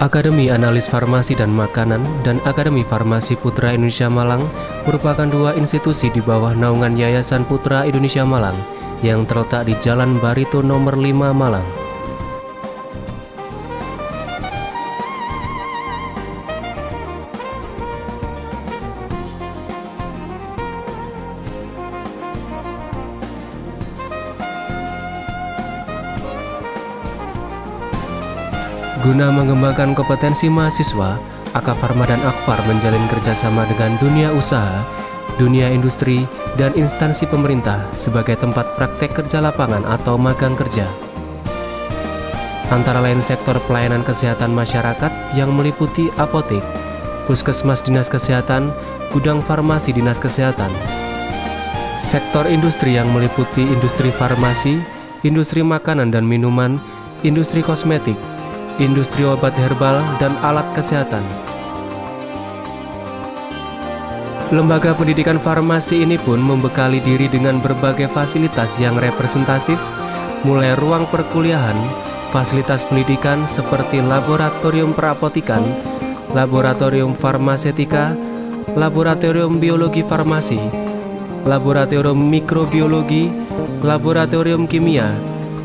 Akademi Analis Farmasi dan Makanan dan Akademi Farmasi Putra Indonesia Malang merupakan dua institusi di bawah naungan Yayasan Putra Indonesia Malang yang terletak di Jalan Barito nomor 5 Malang. Guna mengembangkan kompetensi mahasiswa, Akafarma dan Akfar menjalin kerjasama dengan dunia usaha, dunia industri, dan instansi pemerintah sebagai tempat praktek kerja lapangan atau magang kerja. Antara lain sektor pelayanan kesehatan masyarakat yang meliputi apotek, puskesmas dinas kesehatan, gudang farmasi dinas kesehatan. Sektor industri yang meliputi industri farmasi, industri makanan dan minuman, industri kosmetik, industri obat herbal, dan alat kesehatan. Lembaga pendidikan farmasi ini pun membekali diri dengan berbagai fasilitas yang representatif, mulai ruang perkuliahan, fasilitas pendidikan seperti laboratorium perapotikan, laboratorium farmasetika, laboratorium biologi farmasi, laboratorium mikrobiologi, laboratorium kimia,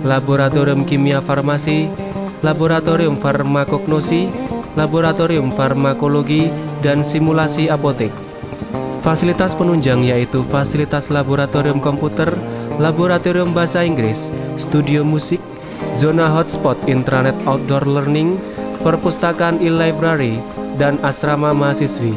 laboratorium kimia farmasi, laboratorium farmakognosi, laboratorium farmakologi, dan simulasi apotek. Fasilitas penunjang yaitu fasilitas laboratorium komputer, laboratorium bahasa Inggris, studio musik, zona hotspot intranet outdoor learning, perpustakaan e-library, dan asrama mahasiswi.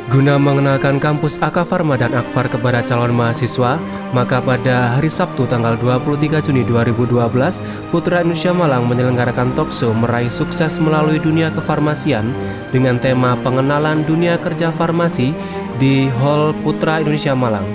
Guna mengenalkan kampus Akafarma dan Akfar kepada calon mahasiswa, maka pada hari Sabtu tanggal 23 Juni 2012, Putra Indonesia Malang menyelenggarakan talkshow meraih sukses melalui dunia kefarmasian dengan tema pengenalan dunia kerja farmasi di Hall Putra Indonesia Malang.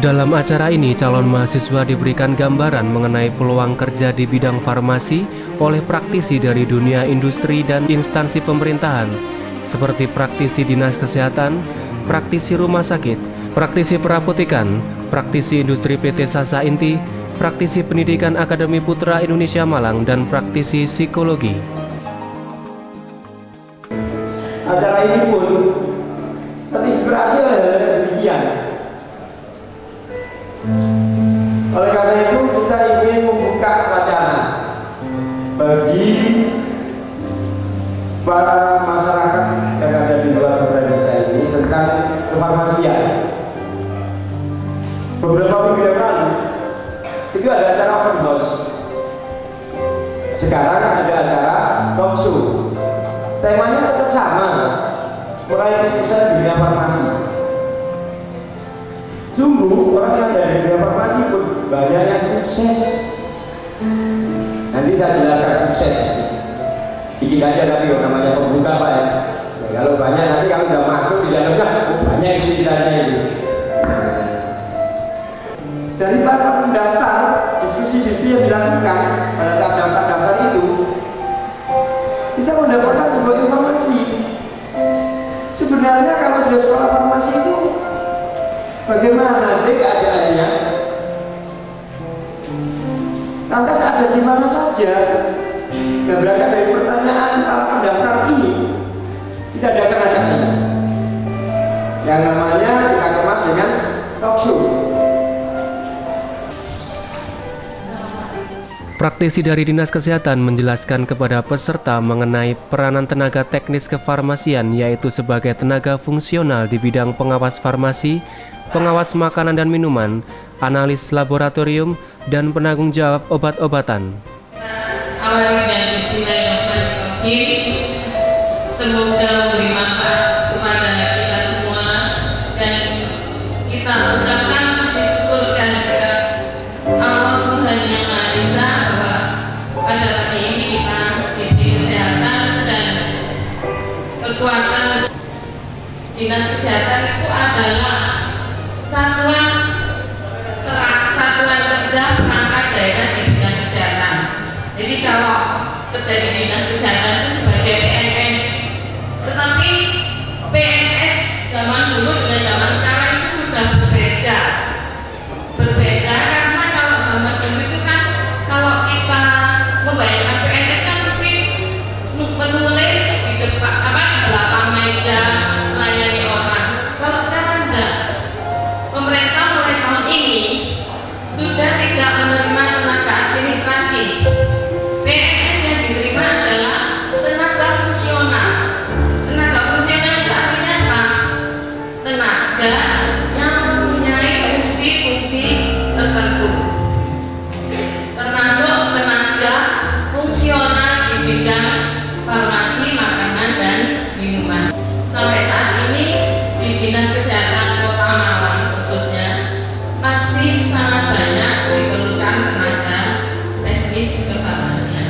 Dalam acara ini, calon mahasiswa diberikan gambaran mengenai peluang kerja di bidang farmasi oleh praktisi dari dunia industri dan instansi pemerintahan, seperti praktisi dinas kesehatan, praktisi rumah sakit, praktisi perapotikan, praktisi industri PT Sasa Inti, praktisi pendidikan Akademi Putra Indonesia Malang, dan praktisi psikologi. Acara ini pun terinspirasi oleh demikian. Oleh karena itu kita ingin membuka wacana bagi para masyarakat yang ada di luar Indonesia ini tentang kefarmasian. Beberapa minggu yang lalu itu ada acara open house. Sekarang ada acara talk show. Temanya tetap sama, meraih kesuksesan dunia farmasi. Sungguh orang yang ada di dunia farmasi pun banyak yang sukses. Nanti saya jelaskan sukses dikit aja, tapi namanya pembuka Pak ya. Kalau banyak nanti kalau udah masuk di dalamnya banyak itu ceritanya itu. Dari para pendaftar, diskusi-diskusi yang dilakukan pada saat daftar-daftar itu, kita mendapatkan sebuah informasi. Sebenarnya kalau sudah sekolah farmasi itu bagaimana sih keadaannya? Lantas ada di mana saja? Gambarannya dari pertanyaan para pendaftar ini, kita adakan acara ini yang namanya kita kemas dengan talk show. Praktisi dari Dinas Kesehatan menjelaskan kepada peserta mengenai peranan tenaga teknis kefarmasian, yaitu sebagai tenaga fungsional di bidang pengawas farmasi, pengawas makanan dan minuman, analis laboratorium, dan penanggung jawab obat-obatan. Awali dengan bismillahirrahmanirrahim. Semoga memberi manfaat kepada kita semua, dan kita ucapkan syukur kepada Allah Tuhan Yang Maha Esa bahwa pada hari ini kita diberi kesehatan dan kekuatan. Dinas kesehatan itu adalah satuan kerja perangkat daerah di bidang kesehatan. Jadi kalau kerja di dinas kesehatan itu sebagai PNS, tetapi PNS zaman bekerja, melayani orang. Kalau sekarang enggak, pemerintah mulai tahun ini sudah tidak menerima tenaga administrasi. PNS yang diterima adalah tenaga fungsional. Tenaga fungsional itu artinya apa? Tenaga yang mempunyai fungsi-fungsi tertentu, termasuk tenaga fungsional di bidang farmasi, makanan, dan minuman. Sampai saat ini di Dinas Kesehatan Kota Malang khususnya masih sangat banyak diperlukan tenaga teknis kefarmasian.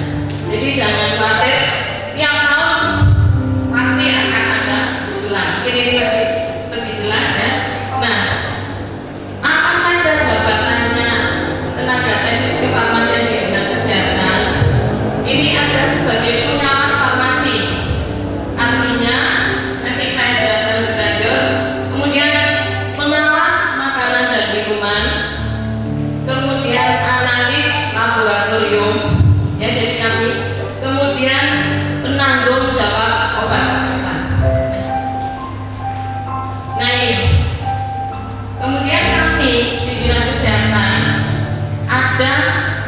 Jadi jangan khawatir, tiap tahun pasti akan ada usulan. Ini lebih jelas ya. Nah, apa saja jabatannya tenaga teknis kefarmasian di Dinas Kesehatan? Ini ada sebagai pengawas farmasi. Artinya nanti saya jelaskan lebih lanjut. Kemudian pengawas makanan dan minuman, kemudian analis laboratorium, ya jadi kami, kemudian penanggung jawab obat-obatan. Nah ini, kemudian kami di Dinas Kesehatan ada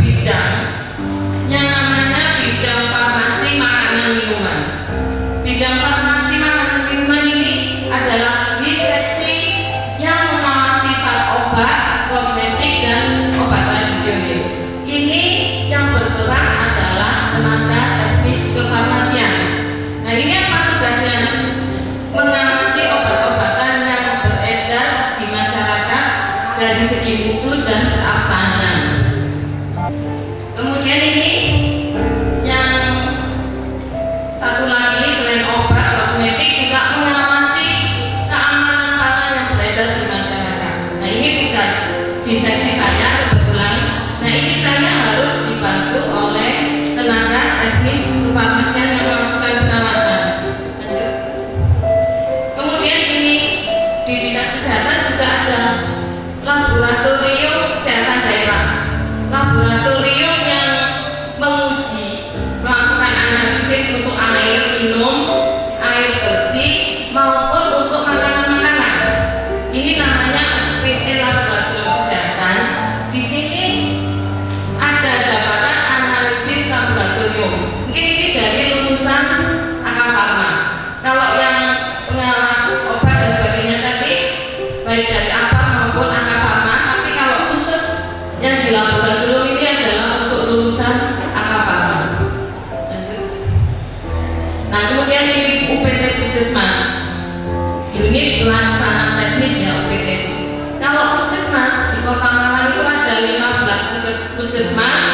bidang yang namanya bidang farmasi makanan minuman. Bidang farmasi makanan minuman ini adalah di seksi yang mengawasi obat, kosmetik, dan obat tradisional. Ini yang berperan adalah tenaga teknis kefarmasian. Nah ini apa tugasnya? Mengawasi obat-obatan yang beredar di masyarakat dari segi mutu dan keabsahan. Kemudian ini yang satu lagi, selain obat, kosmetik juga mengawasi keamanan pangan yang beredar di masyarakat. Nah ini tugas di seksi saya kebetulan. Nah ini saya harus dibantu oleh tenaga teknis kefarmasian yang melakukan pengawasan. Kemudian ini di Dinas Kesehatan juga ada laboratorium kesehatan daerah. Laboratorium yang menguji, melakukan analisis untuk air minum, air bersih, maupun untuk makanan-makanan. Ini namanya PT Laboratorium Kesehatan. Di sini ada jabatan analisis laboratorium. Mungkin ini dari lulusan Akafarma. Kalau yang pengawas obat dan sebagainya tadi, baik dari apa maupun Akafarma. Tapi kalau khusus yang di laboratorium ini adalah untuk lulusan Akafarma. Nah kemudian ini UPT Puskesmas, unit pelaksana teknis ya UPT itu. Kalau Puskesmas di Kota Malang itu ada 15 Puskesmas,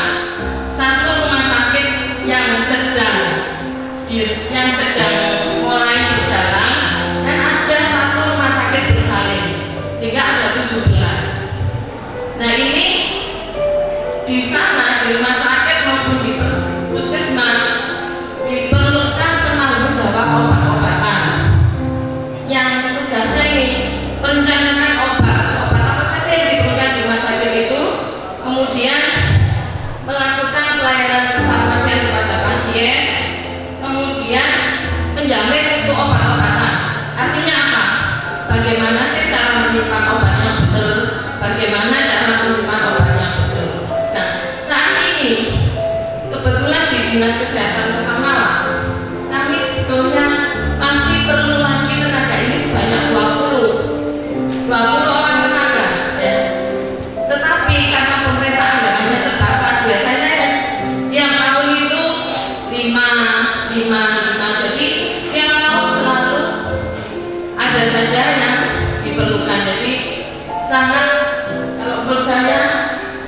satu rumah sakit yang sedang mulai berjalan, dan ada satu rumah sakit bersalin, sehingga ada 17. Nah ini di sana, di rumah sakit maupun di puskesmas diperlukan penanggung jawab obat-obatan yang tugasnya ini merencanakan obat apa saja yang diperlukan di rumah sakit itu, kemudian melakukan pelayanan kefarmasian kepada pasien, kemudian menjamin untuk obat-obatan. Artinya apa? Bagaimana sih cara menyimpan obatnya betul, bagaimana cara menyimpan obatnya betul. Nah saat ini kebetulan di Dinas Kesehatan Kota Malang kami sebetulnya masih perlu lagi tenaga ini sebanyak 20 orang tenaga ya. Tetapi karena pemerintah anggarannya terbatas, biasanya kan tiap tahun itu 5, jadi tiap tahun selalu ada saja yang diperlukan. Jadi sangat, kalau menurut saya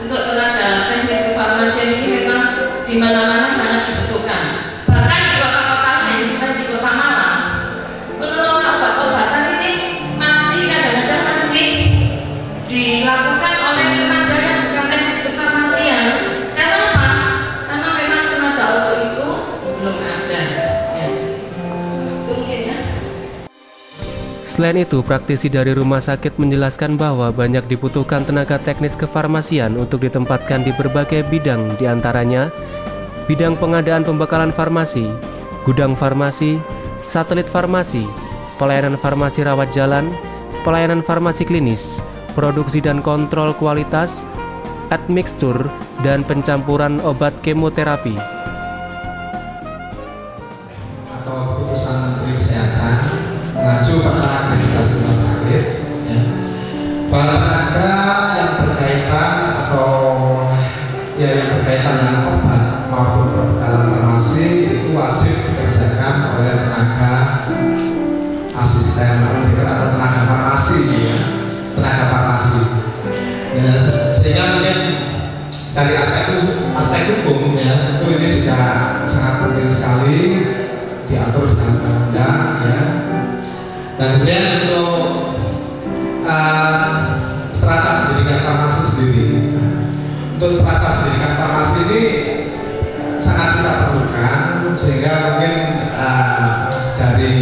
untuk tenaga teknis kefarmasian ini memang di mana-mana sangat dibutuhkan. Bahkan di kota-kota lain, kita di Kota Malang, mengelola obat-obatan ini masih kadang-kadang masih dilakukan oleh tenaga yang bukan teknis kefarmasian. Karena apa? Karena memang tenaga untuk itu belum ada. Ya. Itu mungkin ya. Selain itu, praktisi dari rumah sakit menjelaskan bahwa banyak dibutuhkan tenaga teknis kefarmasian untuk ditempatkan di berbagai bidang, diantaranya bidang pengadaan pembekalan farmasi, gudang farmasi, satelit farmasi, pelayanan farmasi rawat jalan, pelayanan farmasi klinis, produksi dan kontrol kualitas, admixtur, dan pencampuran obat kemoterapi. Atau keputusan Menteri Kesehatan mengacu pada aktivitas rumah sakit, ya. Para tenaga yang berkaitan atau yang berkaitan dengan obat maupun perbekalan farmasi itu wajib dikerjakan oleh tenaga asisten atau tenaga farmasi, ya. Tenaga farmasi. Ya, sehingga mungkin dari aspek hukum, ya, itu ini juga sangat penting sekali diatur dengan undang-undang, ya. Dan kemudian untuk strata pendidikan farmasi sendiri, untuk strata pendidikan farmasi ini sangat kita perlukan, sehingga mungkin dari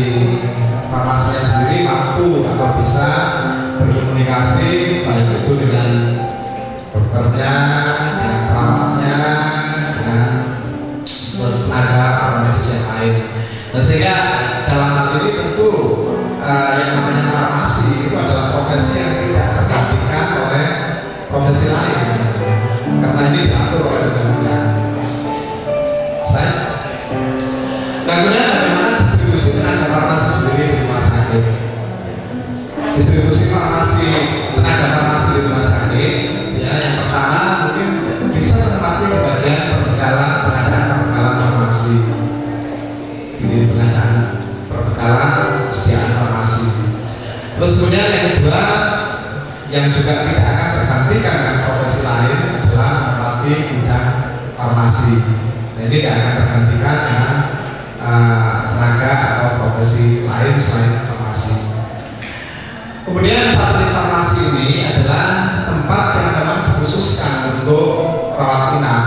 farmasinya sendiri mampu atau bisa berkomunikasi baik itu dengan dokternya, dengan perawatnya, dengan tenaga paramedis yang lain. Dan sehingga dalam hal ini tentu yang namanya farmasi itu adalah profesi yang tidak tergantikan oleh profesi lain, karena ini diatur oleh undang-undang. Nah, kemudian bagaimana distribusi tenaga farmasi sendiri di rumah sakit? Distribusi tenaga farmasi di rumah sakit, ya, yang pertama mungkin bisa menempati di bagian pengadaan farmasi, di pengadaan perbekalan kesediaan farmasi. Terus kemudian yang kedua yang juga tidak akan tergantikan dengan profesi lain adalah menempati bidang farmasi. Nah, ini tidak akan tergantikan dengan tenaga atau profesi lain selain farmasi. Kemudian satelit farmasi ini adalah tempat yang memang dikhususkan untuk rawat inap,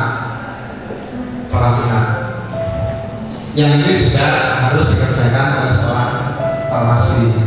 yang ini juga harus dikerjakan oleh seorang farmasi.